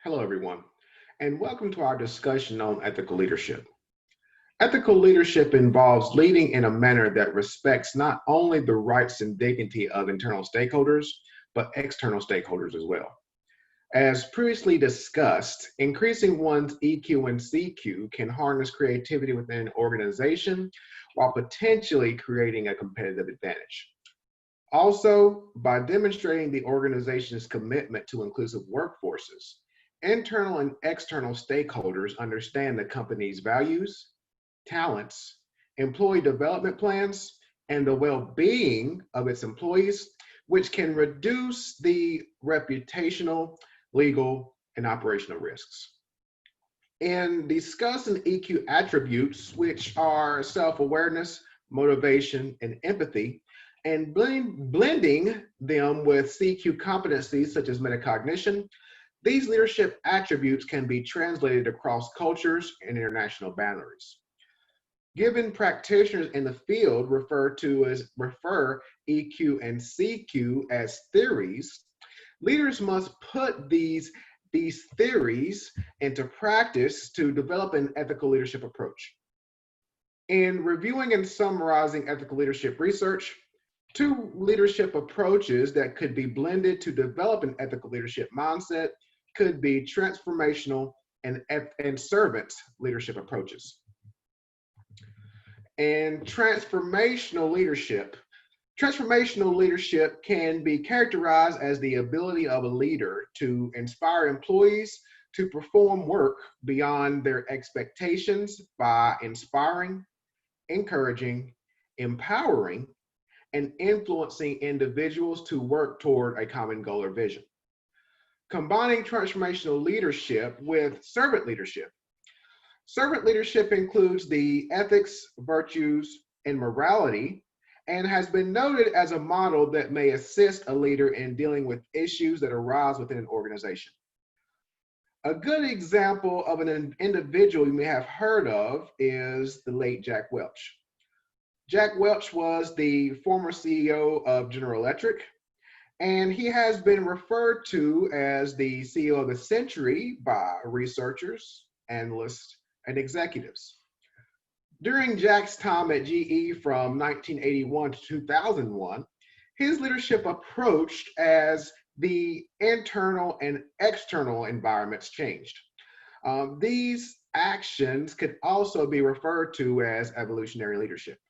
Hello, everyone, and welcome to our discussion on ethical leadership. Ethical leadership involves leading in a manner that respects not only the rights and dignity of internal stakeholders, but external stakeholders as well. As previously discussed, increasing one's EQ and CQ can harness creativity within an organization while potentially creating a competitive advantage. Also, by demonstrating the organization's commitment to inclusive workforces, internal and external stakeholders understand the company's values, talents, employee development plans, and the well-being of its employees, which can reduce the reputational, legal, and operational risks. In discussing EQ attributes, which are self-awareness, motivation, and empathy, and blending them with CQ competencies such as metacognition, these leadership attributes can be translated across cultures and international boundaries. Given practitioners in the field refer EQ and CQ as theories, leaders must put these theories into practice to develop an ethical leadership approach. In reviewing and summarizing ethical leadership research, two leadership approaches that could be blended to develop an ethical leadership mindset could be transformational and servant leadership approaches. And transformational leadership can be characterized as the ability of a leader to inspire employees to perform work beyond their expectations by inspiring, encouraging, empowering, and influencing individuals to work toward a common goal or vision. Combining transformational leadership with servant leadership. Servant leadership includes the ethics, virtues, and morality, and has been noted as a model that may assist a leader in dealing with issues that arise within an organization. A good example of an individual you may have heard of is the late Jack Welch. Jack Welch was the former CEO of General Electric, and he has been referred to as the CEO of the century by researchers, analysts, and executives. During Jack's time at GE from 1981 to 2001, his leadership approached as the internal and external environments changed. These actions could also be referred to as evolutionary leadership.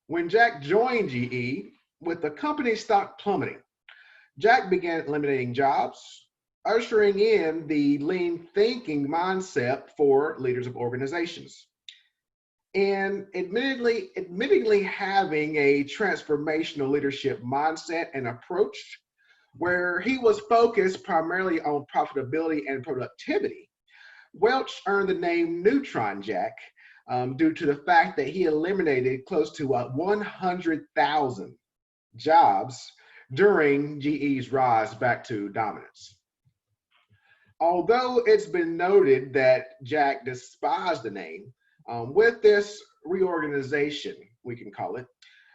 When Jack joined GE, with the company stock plummeting, Jack began eliminating jobs, ushering in the lean thinking mindset for leaders of organizations. And admittedly having a transformational leadership mindset and approach where he was focused primarily on profitability and productivity, Welch earned the name Neutron Jack due to the fact that he eliminated close to 100,000 jobs during GE's rise back to dominance. Although it's been noted that Jack despised the name, with this reorganization, we can call it,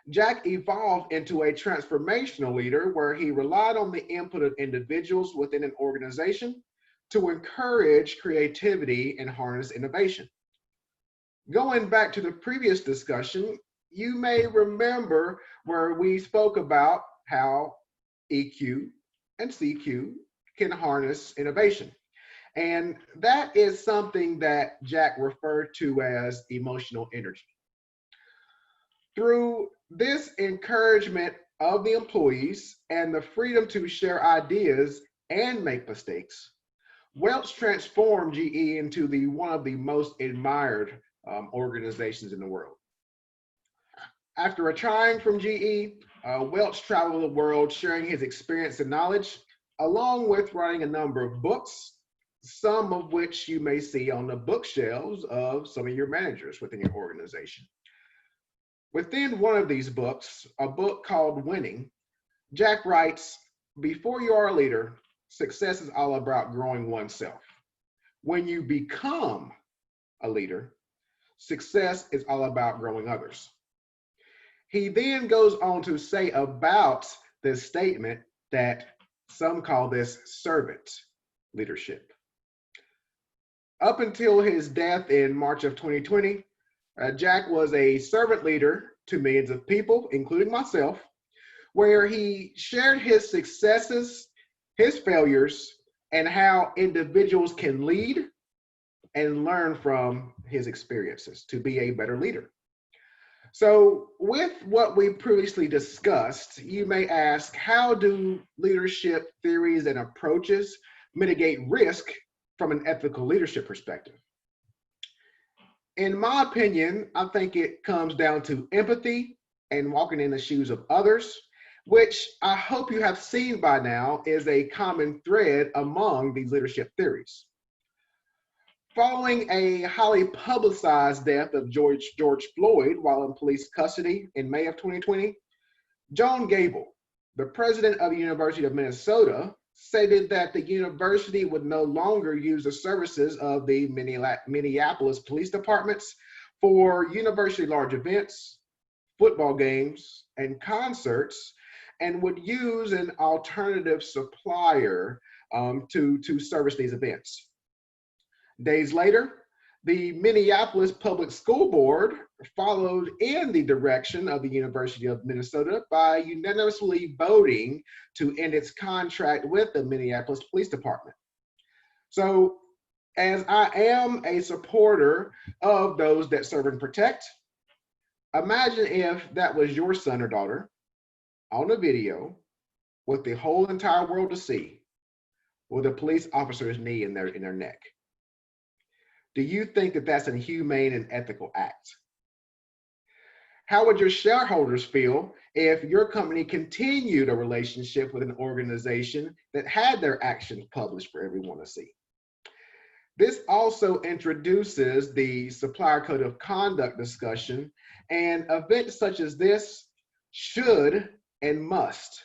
Jack evolved into a transformational leader where he relied on the input of individuals within an organization to encourage creativity and harness innovation. Going back to the previous discussion, you may remember where we spoke about how EQ and CQ can harness innovation. And that is something that Jack referred to as emotional energy. Through this encouragement of the employees and the freedom to share ideas and make mistakes, Welch transformed GE into one of the most admired organizations in the world. After retiring from GE, Welch traveled the world sharing his experience and knowledge, along with writing a number of books, some of which you may see on the bookshelves of some of your managers within your organization. Within one of these books, a book called Winning, Jack writes, "Before you are a leader, success is all about growing oneself. When you become a leader, success is all about growing others." He then goes on to say about this statement that some call this servant leadership. Up until his death in March of 2020, Jack was a servant leader to millions of people, including myself, where he shared his successes, his failures, and how individuals can lead and learn from his experiences to be a better leader. So, with what we previously discussed, you may ask, how do leadership theories and approaches mitigate risk from an ethical leadership perspective? In my opinion, I think it comes down to empathy and walking in the shoes of others, which I hope you have seen by now is a common thread among these leadership theories. Following a highly publicized death of George Floyd while in police custody in May of 2020, John Gable, the president of the University of Minnesota, stated that the university would no longer use the services of the Minneapolis police departments for university large events, football games, and concerts, and would use an alternative supplier to service these events. Days later, the Minneapolis Public School Board followed in the direction of the University of Minnesota by unanimously voting to end its contract with the Minneapolis Police Department. So, as I am a supporter of those that serve and protect, imagine if that was your son or daughter on a video with the whole entire world to see with a police officer's knee in their neck. Do you think that that's a humane and ethical act? How would your shareholders feel if your company continued a relationship with an organization that had their actions published for everyone to see? This also introduces the supplier code of conduct discussion, and events such as this should and must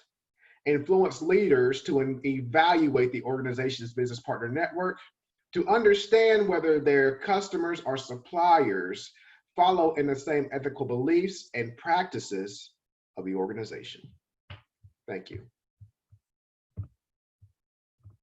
influence leaders to evaluate the organization's business partner network, to understand whether their customers or suppliers follow in the same ethical beliefs and practices of the organization. Thank you.